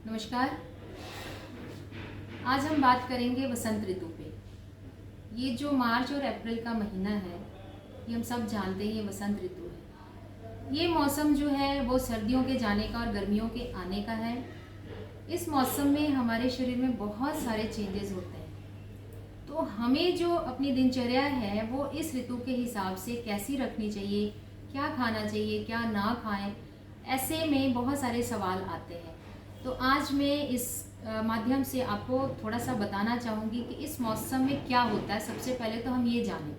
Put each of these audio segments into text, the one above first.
नमस्कार। आज हम बात करेंगे वसंत ऋतु पे। ये जो मार्च और अप्रैल का महीना है, ये हम सब जानते हैं, ये वसंत ऋतु है। ये मौसम जो है वो सर्दियों के जाने का और गर्मियों के आने का है। इस मौसम में हमारे शरीर में बहुत सारे चेंजेस होते हैं, तो हमें जो अपनी दिनचर्या है वो इस ऋतु के हिसाब से कैसी रखनी चाहिए, क्या खाना चाहिए, क्या ना खाएं, ऐसे में बहुत सारे सवाल आते हैं। तो आज मैं इस माध्यम से आपको थोड़ा सा बताना चाहूँगी कि इस मौसम में क्या होता है। सबसे पहले तो हम ये जानें,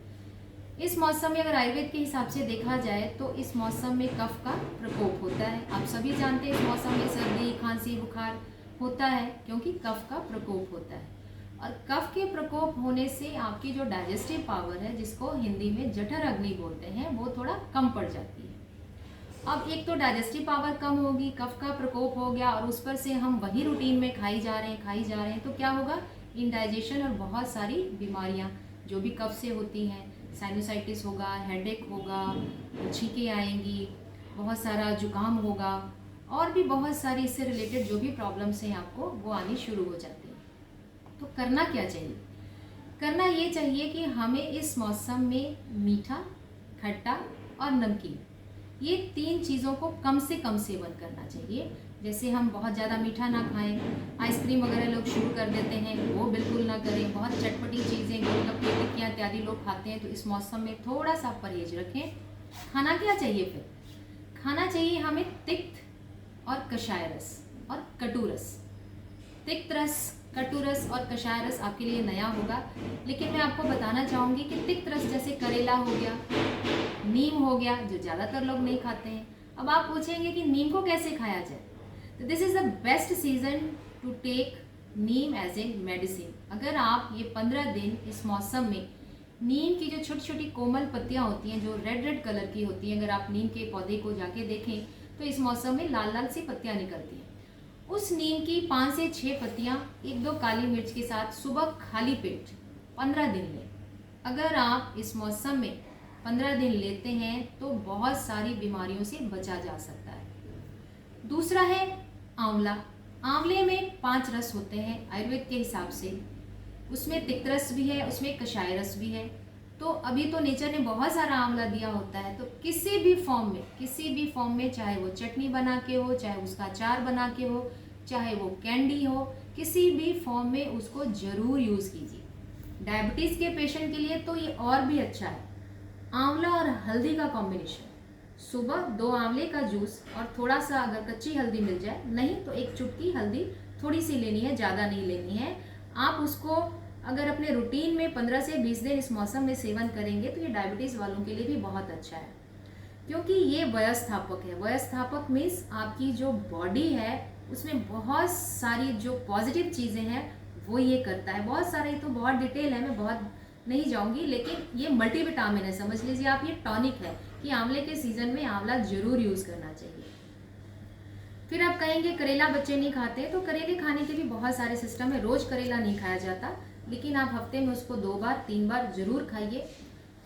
इस मौसम में अगर आयुर्वेद के हिसाब से देखा जाए तो इस मौसम में कफ का प्रकोप होता है। आप सभी जानते हैं इस मौसम में सर्दी, खांसी, बुखार होता है क्योंकि कफ का प्रकोप होता है। और कफ के प्रकोप होने से आपकी जो डाइजेस्टिव पावर है, जिसको हिंदी में जठर अग्नि बोलते हैं, वो थोड़ा कम पड़ जाती है। अब एक तो डाइजेस्टिव पावर कम होगी, कफ का प्रकोप हो गया, और उस पर से हम वही रूटीन में खाई जा रहे हैं, तो क्या होगा, इंडाइजेशन और बहुत सारी बीमारियां जो भी कफ से होती हैं, साइनोसाइटिस होगा, हेडेक होगा, छींकें आएंगी, बहुत सारा जुकाम होगा, और भी बहुत सारी इससे रिलेटेड जो भी प्रॉब्लम्स हैं आपको, वो आनी शुरू हो जाती हैं। तो करना क्या चाहिए? करना ये चाहिए कि हमें इस मौसम में मीठा, खट्टा और नमकीन, ये 3 चीज़ों को कम से कम सेवन करना चाहिए। जैसे हम बहुत ज़्यादा मीठा ना खाएं, आइसक्रीम वगैरह लोग शुरू कर देते हैं, वो बिल्कुल ना करें। बहुत चटपटी चीज़ें, गोलगप्पे, टिक्कियाँ इत्यादि लोग खाते हैं, तो इस मौसम में थोड़ा सा परहेज रखें। खाना क्या चाहिए फिर? खाना चाहिए हमें तिक्त और कषाय रस और कटु रस। तिक्त रस, कटु रस और कषाय रस आपके लिए नया होगा, लेकिन मैं आपको बताना चाहूँगी कि तिक्त रस जैसे करेला हो गया, नीम हो गया, जो ज़्यादातर लोग नहीं खाते हैं। अब आप पूछेंगे कि नीम को कैसे खाया जाए, तो this is the best season to take neem as a medicine. अगर आप ये 15 दिन इस मौसम में नीम की जो छोटी छोटी कोमल पत्तियां होती हैं, जो रेड रेड कलर की होती हैं, अगर आप नीम के पौधे को जाके देखें तो इस मौसम में लाल लाल सी पत्तियां निकलती हैं। उस नीम की 5 से 6 पत्तियां 1-2 काली मिर्च के साथ सुबह खाली पेट 15 दिन लें। अगर आप इस मौसम में 15 दिन लेते हैं तो बहुत सारी बीमारियों से बचा जा सकता है। दूसरा है आंवला। आंवले में 5 रस होते हैं आयुर्वेद के हिसाब से, उसमें तिक्त रस भी है, उसमें कषाय रस भी है। तो अभी तो नेचर ने बहुत सारा आंवला दिया होता है, तो किसी भी फॉर्म में, चाहे वो चटनी बना के हो, चाहे उसका अचार बना के हो, चाहे वो कैंडी हो, किसी भी फॉर्म में उसको जरूर यूज़ कीजिए। डायबिटीज़ के पेशेंट के लिए तो ये और भी अच्छा है। आंवला और हल्दी का कॉम्बिनेशन, सुबह 2 आंवले का जूस और थोड़ा सा अगर कच्ची हल्दी मिल जाए, नहीं तो 1 चुटकी हल्दी थोड़ी सी लेनी है, ज़्यादा नहीं लेनी है। आप उसको अगर अपने रूटीन में 15 से 20 दिन इस मौसम में सेवन करेंगे तो ये डायबिटीज़ वालों के लिए भी बहुत अच्छा है, क्योंकि ये वयस्थापक है। वयस्थापक मीन्स आपकी जो बॉडी है उसमें बहुत सारी जो पॉजिटिव चीज़ें हैं वो ये करता है। बहुत सारे, तो बहुत डिटेल है, मैं बहुत नहीं जाऊंगी, लेकिन ये मल्टीविटामिन है, समझ लीजिए आप, ये टॉनिक है कि आंवले के सीजन में आंवला जरूर यूज़ करना चाहिए। फिर आप कहेंगे करेला बच्चे नहीं खाते, तो करेले खाने के भी बहुत सारे सिस्टम है। रोज़ करेला नहीं खाया जाता, लेकिन आप हफ्ते में उसको 2 बार 3 बार जरूर खाइए।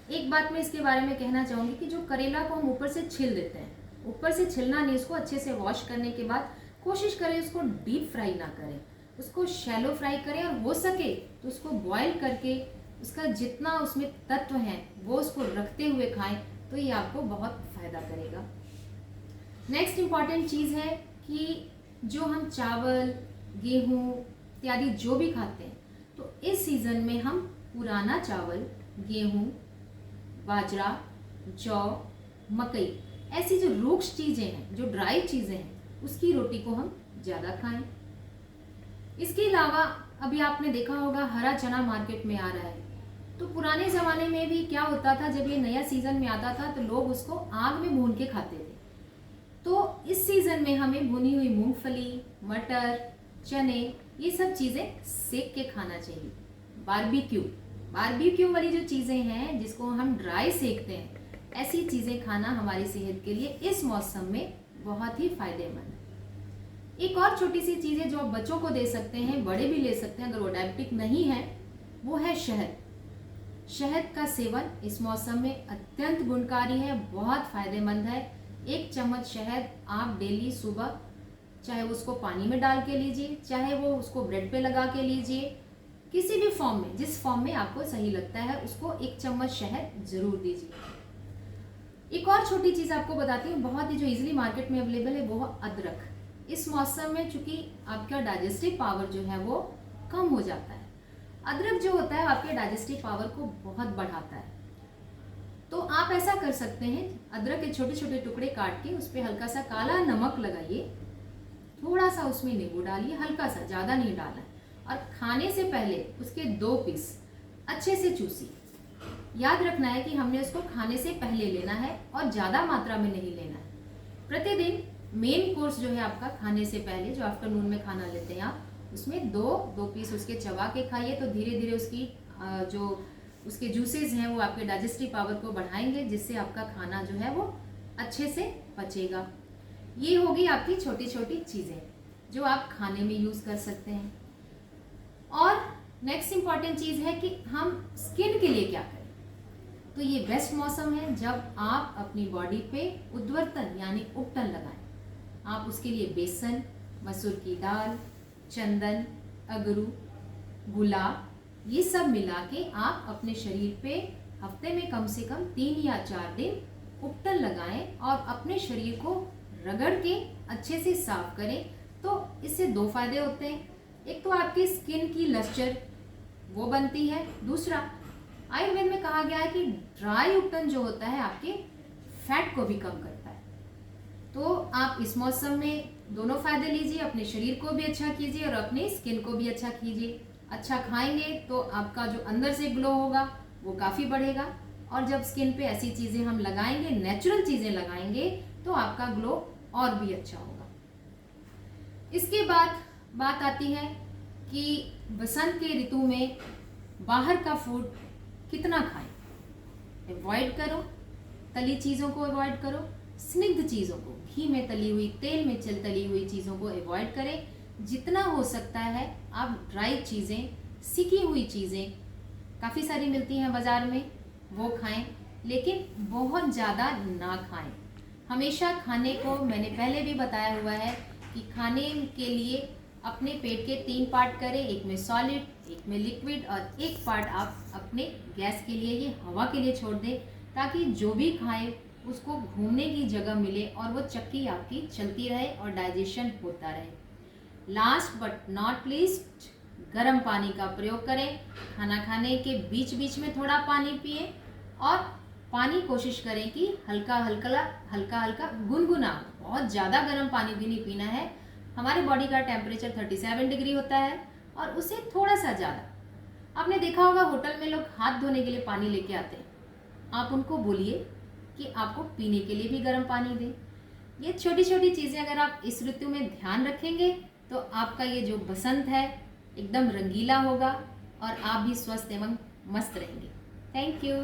एक बात मैं इसके बारे में कहना चाहूँगी कि जो करेला को हम ऊपर से छिल देते हैं, ऊपर से छिलना नहीं, उसको अच्छे से वॉश करने के बाद कोशिश करें उसको डीप फ्राई ना करें, उसको शैलो फ्राई करें, और हो सके तो उसको बॉयल करके उसका जितना उसमें तत्व हैं वो उसको रखते हुए खाएं, तो ये आपको बहुत फ़ायदा करेगा। नेक्स्ट इम्पॉर्टेंट चीज़ है कि जो हम चावल, गेहूँ इत्यादि जो भी खाते हैं, तो इस सीज़न में हम पुराना चावल, गेहूँ, बाजरा, जौ, मकई, ऐसी जो रूक्ष चीज़ें हैं, जो ड्राई चीज़ें हैं, उसकी रोटी को हम ज़्यादा खाएं। इसके अलावा अभी आपने देखा होगा हरा चना मार्केट में आ रहा है, तो पुराने ज़माने में भी क्या होता था, जब ये नया सीज़न में आता था तो लोग उसको आग में भून के खाते थे। तो इस सीज़न में हमें भुनी हुई मूंगफली, मटर, चने, ये सब चीज़ें सेक के खाना चाहिए। बारबेक्यू वाली जो चीज़ें हैं, जिसको हम ड्राई सेकते हैं, ऐसी चीज़ें खाना हमारी सेहत के लिए इस मौसम में बहुत ही फायदेमंद है। एक और छोटी सी चीज़ है जो आप बच्चों को दे सकते हैं, बड़े भी ले सकते हैं अगर वो डायबिटिक नहीं है, वो है शहद। शहद का सेवन इस मौसम में अत्यंत गुणकारी है, बहुत फायदेमंद है। 1 चम्मच शहद आप डेली सुबह चाहे वो उसको पानी में डाल के लीजिए, चाहे वो उसको ब्रेड पे लगा के लीजिए, किसी भी फॉर्म में, जिस फॉर्म में आपको सही लगता है उसको 1 चम्मच शहद जरूर दीजिए। एक और छोटी चीज़ आपको बताती हूँ, बहुत ही जो इजीली मार्केट में अवेलेबल है, वो अदरक। इस मौसम में चूंकि आपका डाइजेस्टिव पावर जो है वो कम हो जाता है, अदरक जो होता है आपके डाइजेस्टिव पावर को बहुत बढ़ाता है। तो आप ऐसा कर सकते हैं, अदरक के छोटे छोटे टुकड़े काट के उस पर हल्का सा काला नमक लगाइए, थोड़ा सा उसमें नींबू डालिए, हल्का सा, ज़्यादा नहीं डालना, और खाने से पहले उसके 2 पीस अच्छे से चूसिए। याद रखना है कि हमने उसको खाने से पहले लेना है और ज़्यादा मात्रा में नहीं लेना है। प्रतिदिन मेन कोर्स जो है आपका खाने से पहले, जो आफ्टरनून में खाना लेते हैं आप, उसमें 2 पीस उसके चबा के खाइए। तो धीरे धीरे उसकी जो उसके जूसेस हैं वो आपके डाइजेस्टिव पावर को बढ़ाएंगे, जिससे आपका खाना जो है वो अच्छे से पचेगा। ये होगी आपकी छोटी छोटी चीज़ें जो आप खाने में यूज़ कर सकते हैं। और नेक्स्ट इम्पॉर्टेंट चीज़ है कि हम स्किन के लिए क्या करें। तो ये बेस्ट मौसम है जब आप अपनी बॉडी पे उद्वर्तन यानी उपटन लगाएं। आप उसके लिए बेसन, मसूर की दाल, चंदन, अगरू, गुलाब, ये सब मिला के आप अपने शरीर पे हफ्ते में कम से कम 3 या 4 दिन उपटन लगाएं और अपने शरीर को रगड़ के अच्छे से साफ करें। तो इससे 2 फायदे होते हैं, एक तो आपकी स्किन की लस्टर वो बनती है, दूसरा आयुर्वेद में कहा गया है कि ड्राई उपटन जो होता है आपके फैट को भी कम करता है। तो आप इस मौसम में दोनों फायदे लीजिए, अपने शरीर को भी अच्छा कीजिए और अपनी स्किन को भी अच्छा कीजिए। अच्छा खाएंगे तो आपका जो अंदर से ग्लो होगा वो काफ़ी बढ़ेगा, और जब स्किन पे ऐसी चीज़ें हम लगाएंगे, नेचुरल चीज़ें लगाएंगे, तो आपका ग्लो और भी अच्छा होगा। इसके बाद बात आती है कि बसंत के ऋतु में बाहर का फूड कितना खाएं। अवॉइड करो, तली चीज़ों को अवॉइड करो, स्निग्ध चीज़ों को, घी में तली हुई, तेल में तली हुई चीज़ों को अवॉइड करें। जितना हो सकता है आप ड्राई चीज़ें, सिकी हुई चीज़ें काफ़ी सारी मिलती हैं बाज़ार में, वो खाएं, लेकिन बहुत ज़्यादा ना खाएं। हमेशा खाने को, मैंने पहले भी बताया हुआ है कि खाने के लिए अपने पेट के 3 पार्ट करें, एक में सॉलिड, एक में लिक्विड, और एक पार्ट आप अपने गैस के लिए, ये हवा के लिए छोड़ दें, ताकि जो भी खाएं उसको घूमने की जगह मिले और वो चक्की आपकी चलती रहे और डाइजेशन होता रहे। लास्ट बट नॉट लीस्ट, गर्म पानी का प्रयोग करें। खाना खाने के बीच बीच में थोड़ा पानी पिए, और पानी कोशिश करें कि हल्का हल्का गुनगुना, बहुत ज़्यादा गर्म पानी भी नहीं पीना है। हमारे बॉडी का टेम्परेचर 37 डिग्री होता है और उसे थोड़ा सा ज़्यादा। आपने देखा होगा होटल में लोग हाथ धोने के लिए पानी लेके आते हैं, आप उनको बोलिए कि आपको पीने के लिए भी गर्म पानी दें। ये छोटी छोटी चीज़ें अगर आप इस ऋतु में ध्यान रखेंगे तो आपका ये जो बसंत है एकदम रंगीला होगा और आप भी स्वस्थ एवं मस्त रहेंगे। Thank you.